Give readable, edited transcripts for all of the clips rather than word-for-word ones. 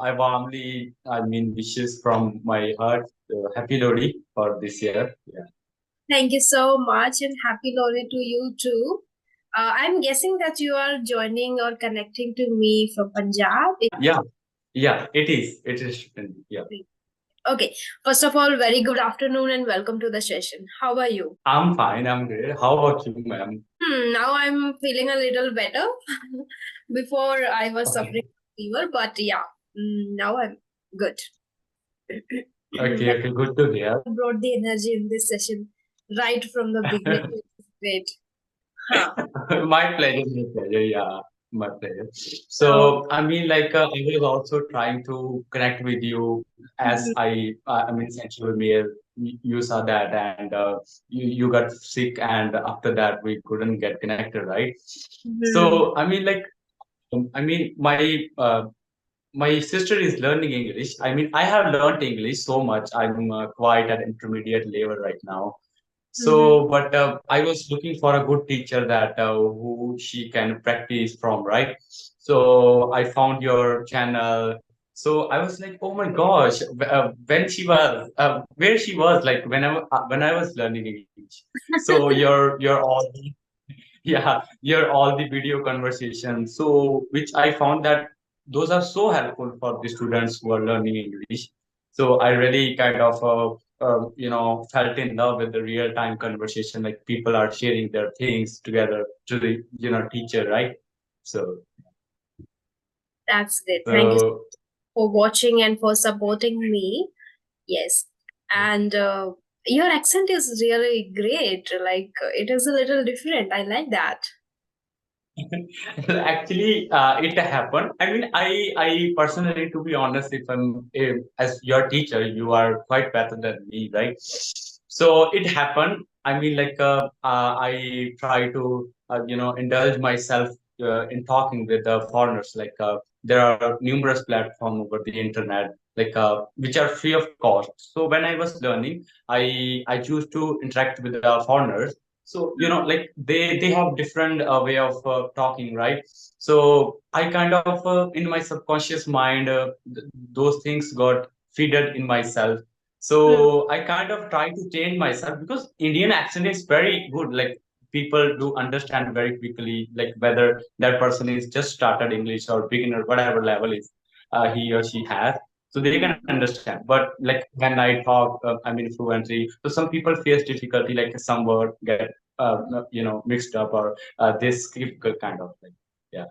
I warmly, I mean, wishes from my heart, happy Lodi for this year. Yeah. Thank you so much and happy Lodi to you too. I'm guessing that you are joining or connecting to me from Punjab. Yeah. Yeah. It is. It is. Yeah. Okay. First of all, very good afternoon and welcome to the session. How are you? I'm fine. I'm great. How about you, ma'am? Now I'm feeling a little better. Before I was Okay. suffering fever, but yeah, now I'm good. Okay. Okay. Good to hear. Brought the energy in this session right from the beginning. Great. Huh. My pleasure. My pleasure. Yeah. My pleasure. Oh. So, I mean, like, I was also trying to connect with you as I mean, sent you a mail. You saw that, and you got sick, and after that, we couldn't get connected, right? So, I mean, like, I mean, my sister is learning English. I mean, I have learned English so much. I'm quite at intermediate level right now. So, but I was looking for a good teacher that who she can practice from, right? So I found your channel. So I was like, oh my gosh, when she was, where she was, like when I was learning English. So you're all yeah, your all the video conversations. So which I found that those are so helpful for the students who are learning English. So I really kind of felt in love with the real time conversation, like people are sharing their things together to the teacher, right? So That's great. Thank you so for watching and for supporting me. Yes. And your accent is really great. Like it is a little different. I like that. actually, it happened. I mean, I personally, to be honest, if as your teacher, you are quite better than me, right? So it happened. I mean, like, I try to, indulge myself in talking with the foreigners. Like, there are numerous platforms over the internet, like, which are free of cost. So when I was learning, I choose to interact with the foreigners. So like they have different way of talking, right? So I kind of in my subconscious mind, those things got feeded in myself. So I kind of try to change myself because Indian accent is very good. Like people do understand very quickly, like whether that person is just started English or beginner, whatever level is he or she has. So they can understand. But like when I talk, I mean fluently. So some people face difficulty, like some word get mixed up or this kind of thing. Yeah.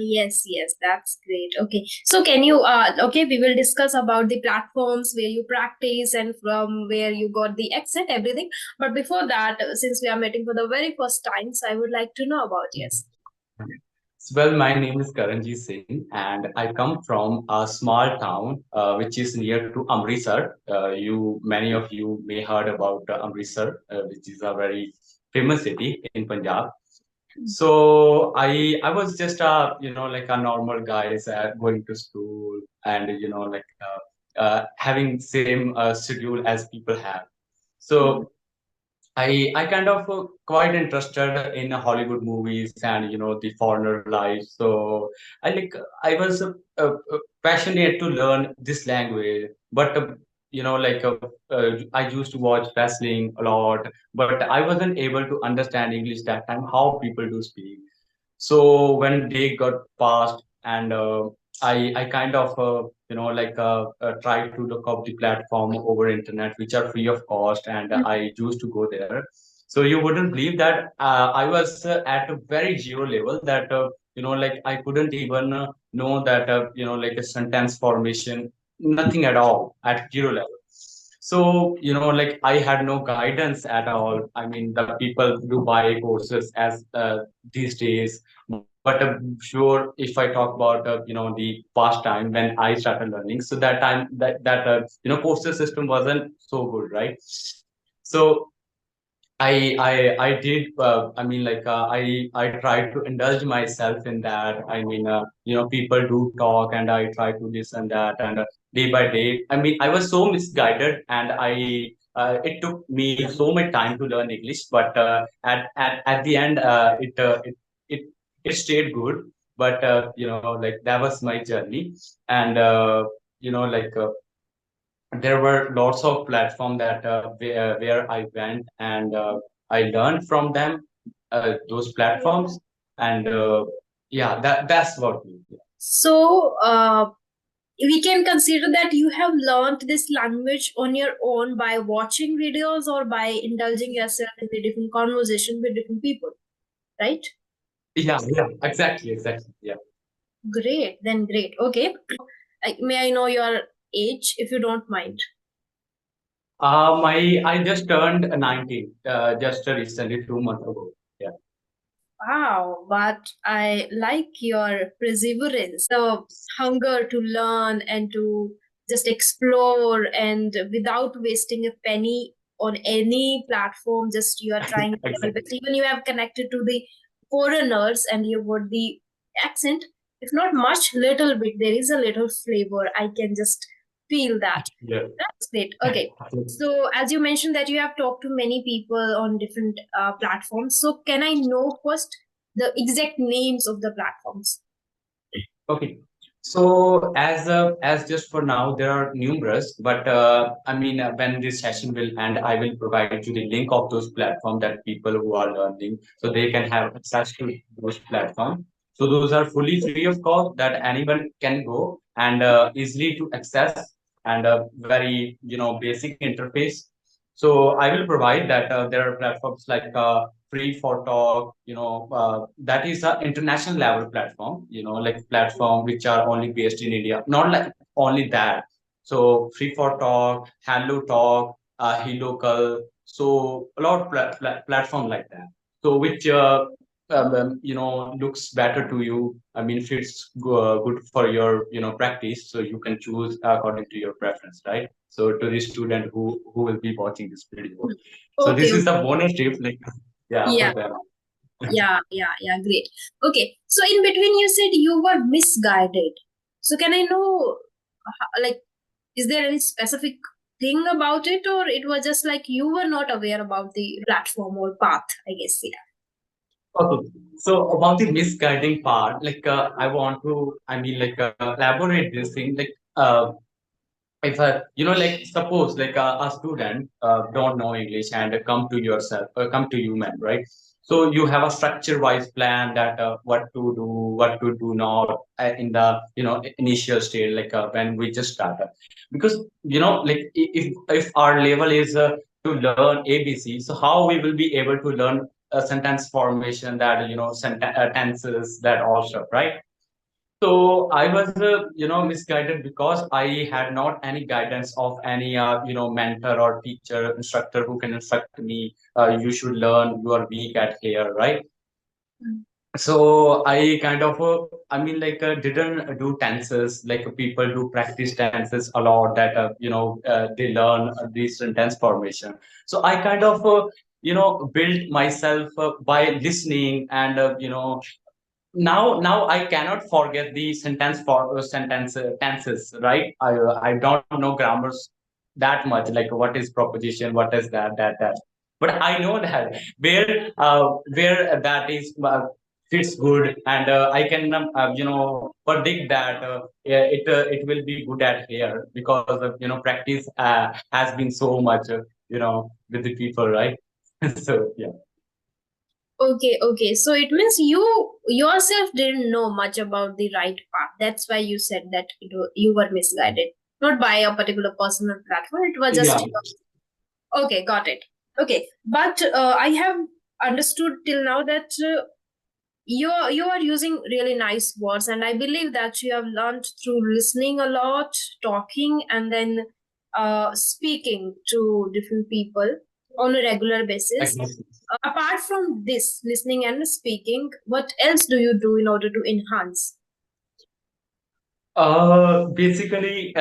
Yes, yes, that's great. Okay. So can you okay, we will discuss about the platforms where you practice and from where you got the accent, everything. But before that, since we are meeting for the very first time, so I would like to know about yes. Well, my name is Karanjit Singh, and I come from a small town which is near to Amritsar. Many of you may heard about Amritsar, which is a very famous city in Punjab. So I was just a like a normal guy going to school and like having same schedule as people have. So I kind of quite interested in Hollywood movies and the foreigner life. So I was passionate to learn this language, but like I used to watch wrestling a lot, but I wasn't able to understand English that time how people do speak. So when they got passed and I kind of tried to look up the platform over internet which are free of cost, and I used to go there. So you wouldn't believe that I was at a very zero level, that like I couldn't even know that like a sentence formation, nothing at all, at zero level. So like I had no guidance at all. I mean, the people do buy courses as these days, but sure, if I talk about the past time when I started learning, so that time that courses system wasn't so good, right? So I did I mean like I tried to indulge myself in that. I mean people do talk and I try to listen that, and day by day, I mean I was so misguided, and I it took me so much time to learn English, but at the end it it stayed good. but like that was my journey. And like there were lots of platform that where I went, and I learned from them, those platforms. And yeah, that's what we do. So, we can consider that you have learned this language on your own by watching videos or by indulging yourself in the different conversation with different people, right? Yeah, exactly, yeah. Great, then great. Okay. May I know your age if you don't mind? I just turned 19 just recently, 2 months ago. Yeah. Wow, but I like your perseverance, the hunger to learn and to just explore and without wasting a penny on any platform, just you are trying to level Exactly. best. Even you have connected to the foreigners and you got the accent, if not much, little bit, there is a little flavor. I can just feel that. Yeah. That's great. Okay. So, as you mentioned that you have talked to many people on different platforms. So, can I know first the exact names of the platforms? Okay. So as just for now, there are numerous, but I mean, when this session will end, I will provide you the link of those platforms that people who are learning, so they can have access to those platforms. So those are fully free of cost that anyone can go and easily to access, and very basic interface. So I will provide that there are platforms like Free for Talk, that is an international level platform, like platform which are only based in India, not like only that. So Free for Talk, Hello Talk, HeLocal, so a lot of platform like that. So which looks better to you. I mean, fits good for your practice. So you can choose according to your preference, right? So to the student who will be watching this video. So this Okay. is the bonus tip, like yeah, Yeah. for them. Yeah. Great. Okay. So, in between, you said you were misguided. So, can I know, like, is there any specific thing about it, or it was just like you were not aware about the platform or path? I guess. Yeah. Okay. So about the misguiding part, like I want to, I mean, like elaborate this thing, like if like suppose like a student don't know English and come to yourself, come to you, man, right? So you have a structure wise plan that what to do, what to do not in the initial stage, like when we just started, because like if our level is to learn ABC, so how we will be able to learn a sentence formation, that tenses, that all stuff, right? So I was, misguided because I had not any guidance of any, mentor or teacher, instructor who can instruct me. You should learn. You are weak at here, right? Mm. So I kind of, I mean, like, didn't do tenses. Like people do practice tenses a lot. That they learn this sentence formation. So I kind of, built myself by listening, and now I cannot forget the sentence for sentence tenses, right? I don't know grammars that much, like what is proposition, what is that, but I know that where that is fits good, and I can predict that it will be good at here, because of practice has been so much with the people, right? So yeah. Okay. So it means you yourself didn't know much about the right path. That's why you said that you were misguided, not by a particular person or platform. It was Yeah. just okay. Got it. Okay, but I have understood till now that you are using really nice words, and I believe that you have learned through listening a lot, talking, and then speaking to different people on a regular basis. Exactly. Apart from this listening and speaking, what else do you do in order to enhance? Basically,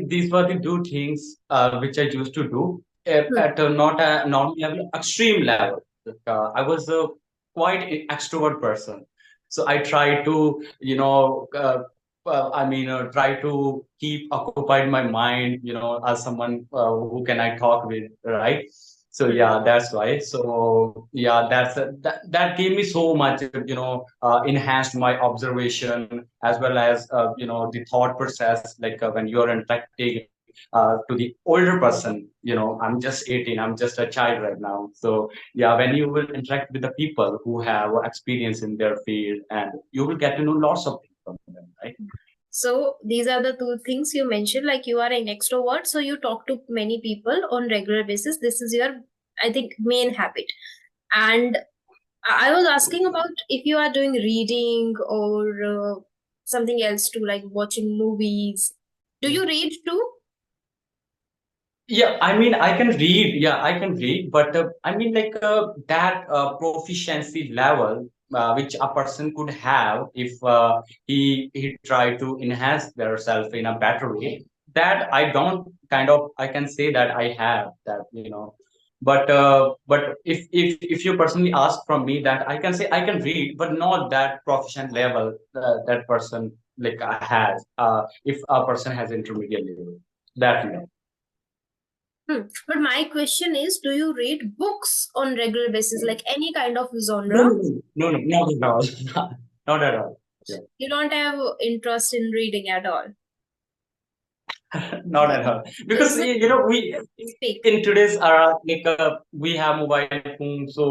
these were the two things which I used to do Hmm. at not a normal level, extreme level. Like, I was a quite extrovert person, so I try to, I mean, try to keep occupied my mind, as someone who can I talk with, right? So yeah, that's why. So yeah, that gave me so much, enhanced my observation as well as the thought process. Like when you are interacting to the older person, I'm just 18, I'm just a child right now. So yeah, when you will interact with the people who have experience in their field, and you will get to know lots of things from them, right? So these are the two things you mentioned, like you are an extrovert, so you talk to many people on regular basis. This is your, I think, main habit. And I was asking about if you are doing reading or something else too, like watching movies. Do you read too? Yeah, I mean, I can read. Yeah, I can read, but I mean, like that proficiency level which a person could have if he try to enhance their self in a better way. That I don't kind of I can say that I have that, but if you personally ask from me, that I can say I can read, but not that proficient level that person like has. If a person has intermediate level, that But my question is, do you read books on regular basis, like any kind of No, genre? no, no, no, no, not at all. Not at all. Yeah. You don't have interest in reading at all. Not at all. Because So we speak. in today's era, like we have mobile phones, so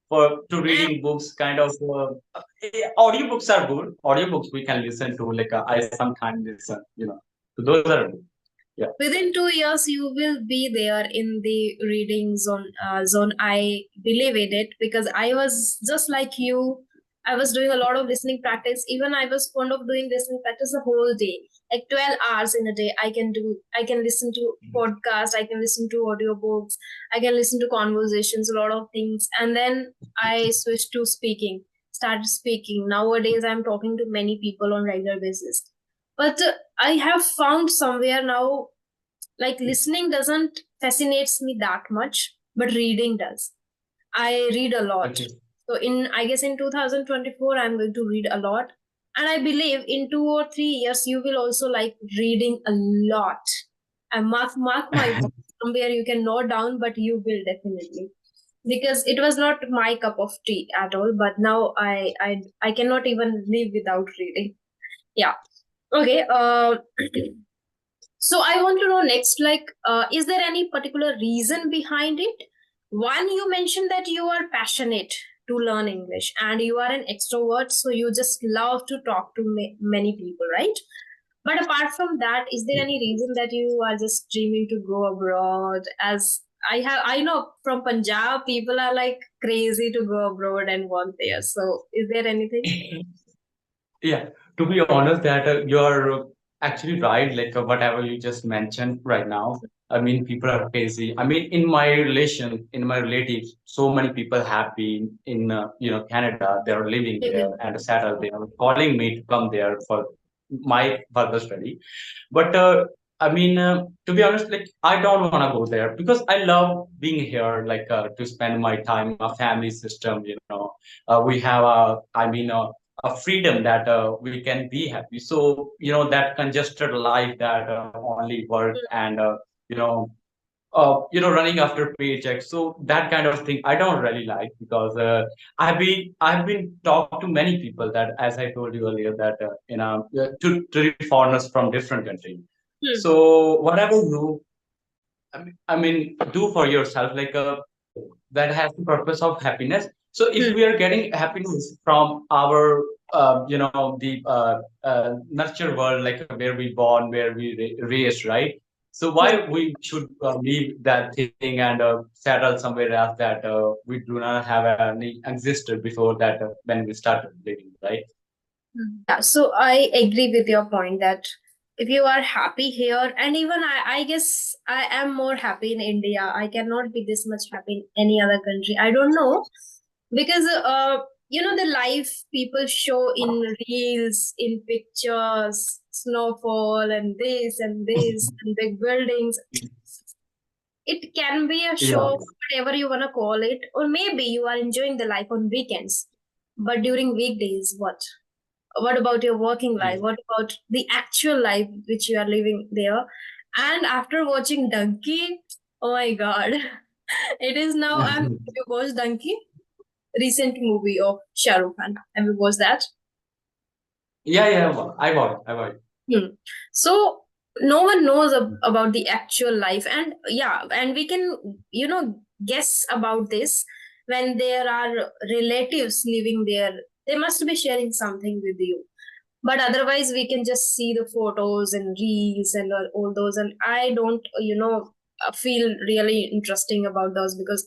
for to And reading books, kind of audiobooks are good. Audiobooks we can listen to, like I sometimes listen, So those are good. Yeah. within 2 years, you will be there in the reading zone. I believe in it because I was just like you. I was doing a lot of listening practice. Even I was fond of doing listening practice the whole day, like 12 hours in a day. I can do. I can listen to podcast. I can listen to audiobooks. I can listen to conversations, a lot of things, and then I switched to speaking. Started speaking. Nowadays, I'm talking to many people on regular basis. But I have found somewhere now, like listening doesn't fascinates me that much, but reading does. I read a lot. Okay. So in, I guess in 2024, I'm going to read a lot. And I believe in 2 or 3 years, you will also like reading a lot. And mark my words. Somewhere you can note down, but you will definitely. Because it was not my cup of tea at all, but now I cannot even live without reading. Yeah. Okay. So I want to know next, like, is there any particular reason behind it? One, you mentioned that you are passionate to learn English and you are an extrovert, so you just love to talk to many people, right? But apart from that, is there any reason that you are just dreaming to go abroad? As I know from Punjab, people are like crazy to go abroad and want there. So is there anything? Yeah, to be honest, that you're actually right. Like whatever you just mentioned right now. I mean, people are crazy. I mean, in my relatives, so many people have been in, Canada. They are living there Living. and settled. They are calling me to come there for my further study. But I mean, to be honest, like I don't want to go there because I love being here, like to spend my time, a family system. We have a freedom that we can be happy. So that congested life that only work and you know running after paychecks. So that kind of thing I don't really like because I've been talked to many people that, as I told you earlier, that to foreigners from different countries. So whatever you do for yourself, like that has the purpose of happiness. So if we are getting happiness from our nurture world, like where we born, where we raised, right? So why we should leave that thing and settle somewhere else that we do not have any existed before that when we started living, right? Yeah, so I agree with your point that if you are happy here, and even I guess I am more happy in India. I cannot be this much happy in any other country. I don't know because the life people show in reels, in pictures, snowfall and this and big buildings. It can be a Yeah. show, whatever you wanna call it, or maybe you are enjoying the life on weekends, but during weekdays, what? What about your working life? What about the actual life which you are living there? And after watching Donkey, oh my god. It is now. Have you watched Donkey? Recent movie of Shah Rukh Khan. Have you watched that? Yeah, yeah, I watched. Hmm. So no one knows about the actual life, and yeah, and we can, guess about this when there are relatives living there. They must be sharing something with you. But otherwise, we can just see the photos and reels and all those. And I don't, feel really interesting about those because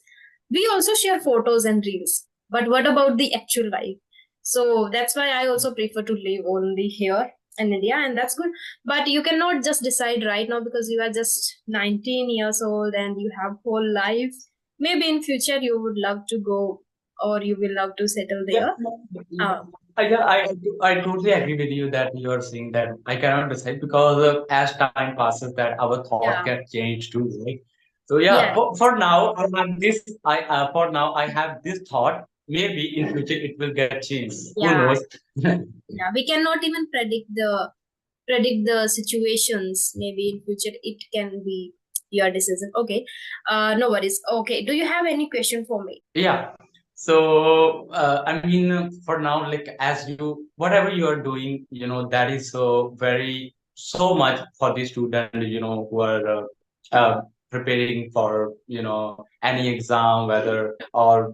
we also share photos and reels. But what about the actual life? So that's why I also prefer to live only here in India, and that's good. But you cannot just decide right now because you are just 19 years old and you have whole life. Maybe in future you would love to go or you will love to settle Yeah, there. Uh, I totally agree with you that you are saying that I cannot decide because as time passes that our thought yeah, get changed too, right? So yeah, yeah, for now I have this for now I have this thought. Maybe in future it will get changed. Who yeah. knows? Yeah, we cannot even predict the situations. Maybe in future it can be your decision. Okay, no worries. Okay, do you have any question for me? Yeah. So I mean, for now, like as you whatever you are doing, that is so very so much for the student, who are preparing for any exam, whether or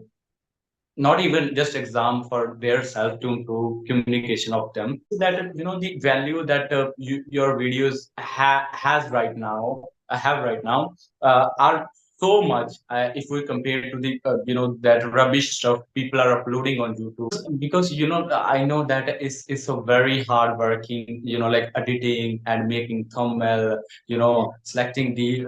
not even just exam for their self to improve communication of them. That the value that your videos has right now have right now are so much if we compare to the that rubbish stuff people are uploading on YouTube, because I know that is so very hard working, like editing and making thumbnail, Hmm. selecting the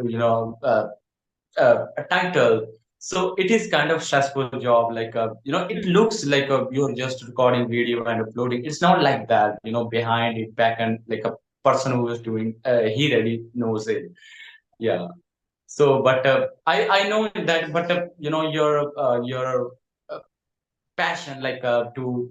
a title. So it is kind of stressful job. Like it looks like you're just recording video and uploading. It's not like that. Behind it, back and like a person who is doing, he really knows it. Yeah. So, but I know that, but your passion, like to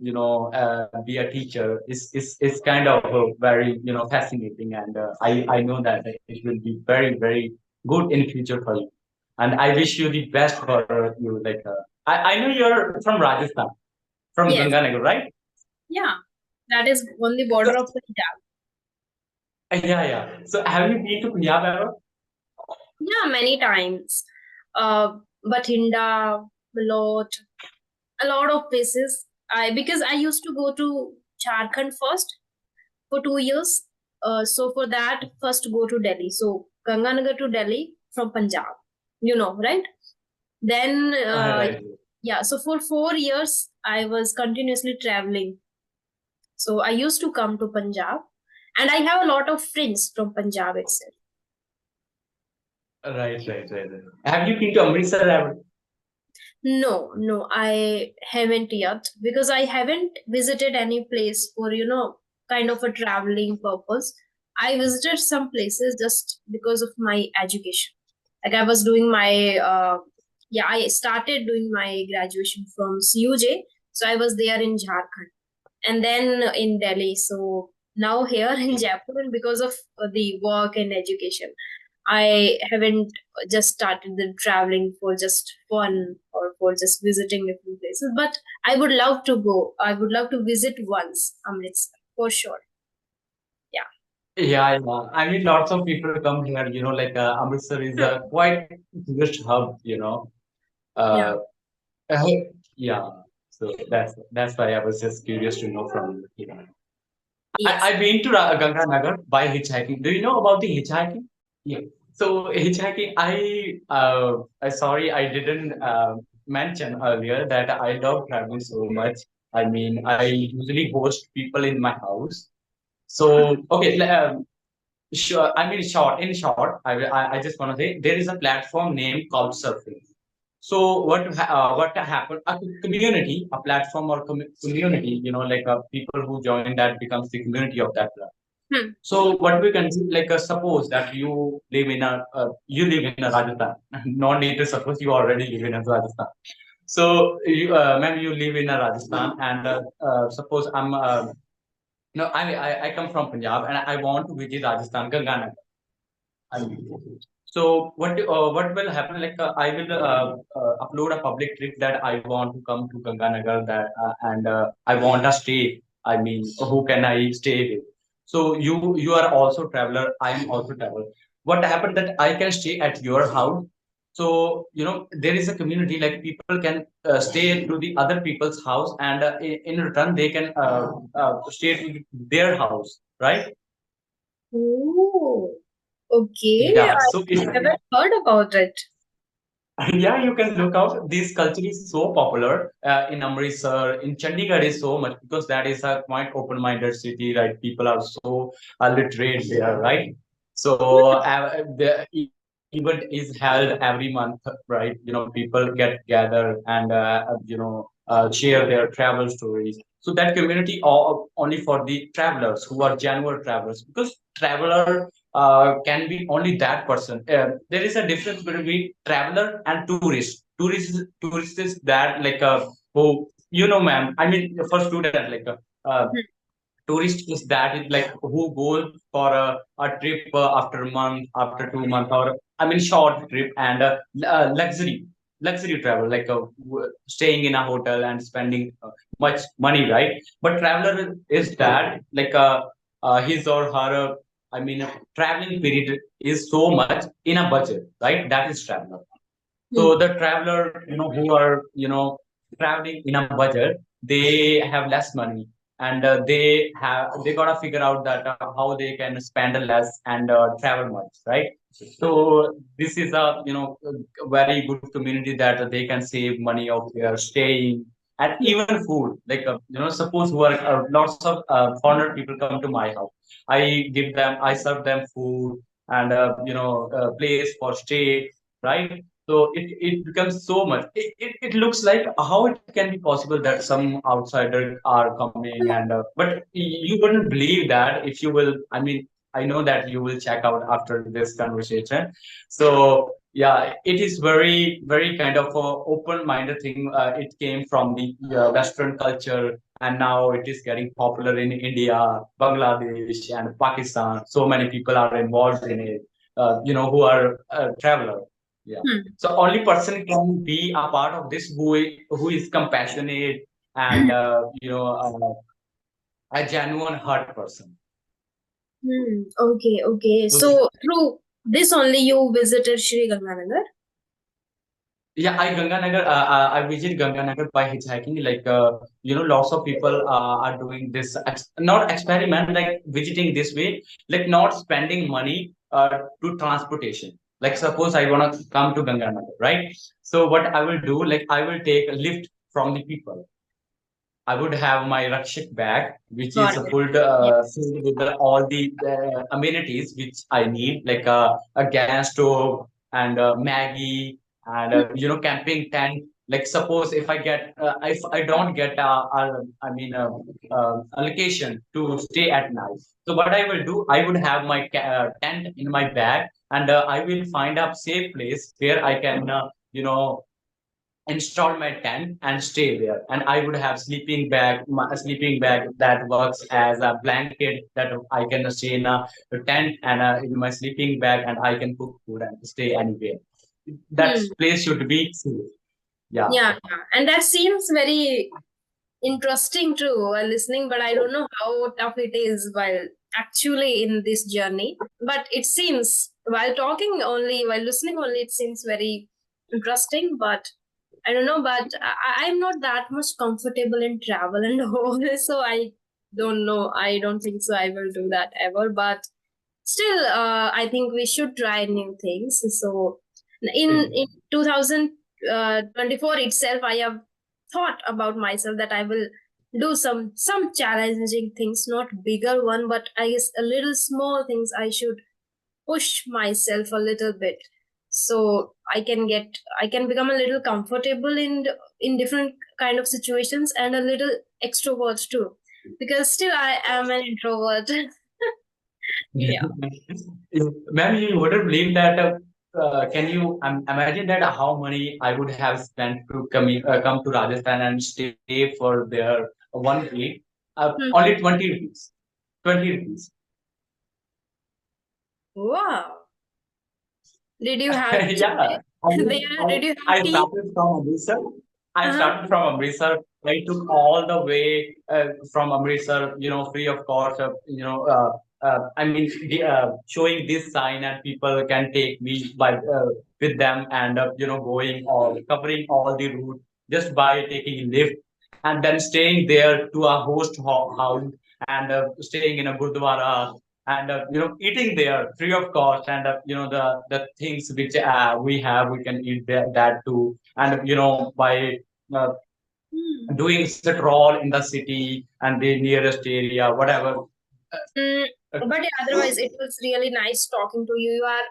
be a teacher, is kind of very fascinating, and I know that it will be very very good in future for you, and I wish you the best for you. Like I know you're from Rajasthan, from Yes, Ganganagar, right? yeah, that is on the border of Punjab. Yeah, yeah. So have you been to Punjab ever? Yeah, many times. Bathinda, Malot, a lot of places. I because I used to go to Jharkhand first for 2 years. So for that, first go to Delhi. So Ganganagar to Delhi from Punjab. Right? Then, Right. yeah, so for 4 years, I was continuously traveling. So I used to come to Punjab, and I have a lot of friends from Punjab itself. Right. Have you been to Amritsar ever? No, no, I haven't yet because I haven't visited any place for, kind of a traveling purpose. I visited some places just because of my education. Like I was doing my, yeah, I started doing my graduation from CUJ. So I was there in Jharkhand and then in Delhi. So now here in Jaipur, and because of the work and education, I haven't just started the traveling for just fun or for just visiting different places. But I would love to go. I would love to visit once Amritsar for sure. Yeah. Yeah, yeah. I mean, lots of people come here. Like Amritsar is Hmm. a quite tourist hub. Yeah. Uh, yeah. So that's why I was just curious to know from you. Yes. I've been to Ganganagar by hitchhiking. Do you know about the hitchhiking? Yeah. So hitchhiking, I sorry I didn't mention earlier that I love traveling so much. I mean, I usually host people in my house. So okay, sure. I mean, in short, I just want to say there is a platform named Couchsurfing. So what happened? A community, a platform or community, like people who join that becomes the community of that platform. Hmm. So what we can do, like suppose that you live in a Rajasthan. No need to suppose you already live in a Rajasthan. So ma'am, you live in a Rajasthan, and suppose I'm no, I come from Punjab and I want to visit Rajasthan, Ganganagar. So what will happen? Like I will upload a public trip that I want to come to Ganganagar, that and I want a stay. I mean, who can I stay with? So you are also traveler. I am also traveler. What happened that I can stay at your house. So there is a community, like people can stay to the other people's house, and in return they can stay to their house, right? Oh, okay. Yeah. I So it's haven't heard about it. yeah, you can look out. This culture is so popular in Amritsar, in Chandigarh is so much, because that is a quite open-minded city, right? People are so literate there, right? So the event is held every month, right? People get together and share their travel stories. So that community only for the travelers who are genuine travelers, because traveler can be only that person. There is a difference between traveler and tourist. Tourist is that, like who ma'am. I mean, for student, like Hmm. tourist is that is like who goes for a trip after a month, after 2 months, or I mean short trip, and luxury travel, like staying in a hotel and spending much money, right? But traveler is that, like his or her I mean traveling period is so much in a budget, right? That is traveler. So Hmm. the traveler, who are traveling in a budget, they have less money, and they gotta figure out that how they can spend less and travel much, right? So this is a very good community that they can save money of their staying and even food. Like suppose who are lots of foreigner people come to my house, I serve them food and place for stay, right? So it becomes so much. It looks like how it can be possible that some outsider are coming, and but you wouldn't believe that if you will. I mean, I know that you will check out after this conversation. So yeah, it is very kind of a open-minded thing. It came from the Western culture, and now it is getting popular in India, Bangladesh, and Pakistan. So many people are involved in it. Who are traveler. Yeah. Hmm. So only person can be a part of this who is compassionate and a genuine heart person. Hmm. Okay, okay. So So through this only you visited Sri Ganganagar? yeah, I visit Ganganagar by hitchhiking. Like lots of people are doing this not experiment, like visiting this way, like not spending money to transportation. Like suppose I wanna come to Ganganagar, right? So what I will do, like I will take a lift from the people. I would have my Rakshak bag, which is Got it. filled with all the amenities which I need, like a gas stove and Maggie and Hmm. camping tent. Like suppose if I don't get I mean a location to stay at night, so what I will do, I would have my tent in my bag, and I will find a safe place where I can install my tent and stay there. And I would have a sleeping bag that works as a blanket, that I can stay in a tent and in my sleeping bag, and I can cook food and stay anywhere. That Hmm. place should be safe. Yeah. Yeah, yeah. And that seems very interesting too while listening, but I don't know how tough it is while actually in this journey. But it seems while talking only, while listening only, it seems very interesting. But I don't know, but I'm not that much comfortable in travel and all, so I don't know. I don't think so. I will do that ever. But still, I think we should try new things. So in 2024 itself, I have thought about myself that I will do some challenging things, not bigger one, but I guess a little small things. I should push myself a little bit so I can become a little comfortable in different kind of situations and a little extrovert too, because still I am an introvert. Yeah. Ma'am, you wouldn't believe that. Can you imagine that how money I would have spent to come to Rajasthan and stay for there 1 week? Only Mhm. 20 rupees. 20 rupees. Wow. Did you have Yeah, I mean, there? Did you have I tea? started from Amritsar. I Uh-huh. started from Amritsar. I took all the way from Amritsar, free of cost. I mean, showing this sign, and people can take me by with them, and going all covering all the route just by taking lift, and then staying there to a house, and staying in a gurdwara, and eating there free of cost, and the things which we can eat that too, and by uh, Hmm. doing stroll in the city and the nearest area, whatever. Mm, Uh, but yeah, otherwise, it was really nice talking to you. You are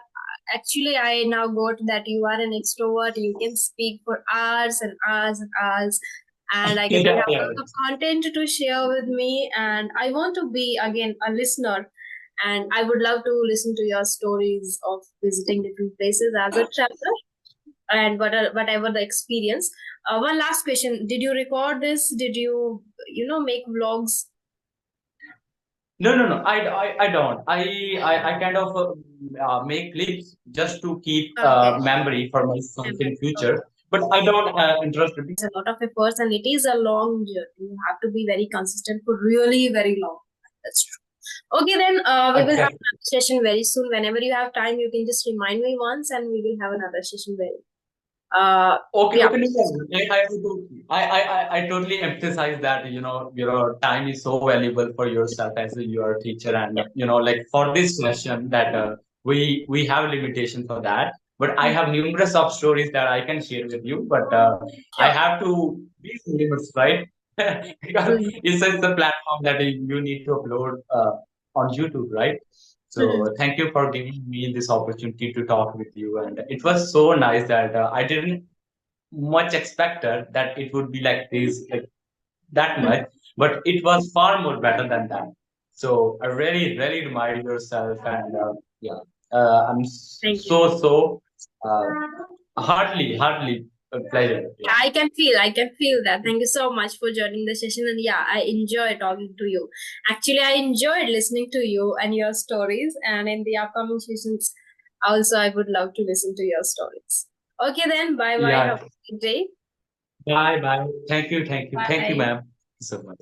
actually, I now got that you are an extrovert. You can speak for hours and hours and hours, and I guess you yeah, have a yeah. lot of content to share with me. And I want to be again a listener, and I would love to listen to your stories of visiting different places as a traveler and whatever the experience. One last question: did you record this? Did you, make vlogs? No, no, no. I don't. I kind of make clips just to keep Okay. memory for myself in Okay. future. But I don't interested. A lot of efforts and it is a long journey. You have to be very consistent for really very long. That's true. Okay, then we will have Exactly. another session very soon. Whenever you have time, you can just remind me once and we will have another session very. Okay, Yeah. okay, no, I totally emphasize that your time is so valuable for yourself as you are a teacher, and like for this session that we have limitation for that, but I have numerous of stories that I can share with you, but I Sure. have to be limits, right? Because Mhm. it's the platform that you need to upload on YouTube, right? Mhm. So thank you for giving me this opportunity to talk with you, and it was so nice that I didn't much expected that it would be like this, like that Mhm. much, but it was far more better than that. So I really, really admire yourself, and yeah, I'm Thank you. so uh, hardly a pleasure. Yeah, I can feel that. Thank you so much for joining the session. And yeah, I enjoy talking to you. Actually, I enjoyed listening to you and your stories. And in the upcoming sessions, also, I would love to listen to your stories. Okay, then. Bye bye. yeah. Have a good day. Bye, bye. Thank you, Bye. ma'am. Thank you so much.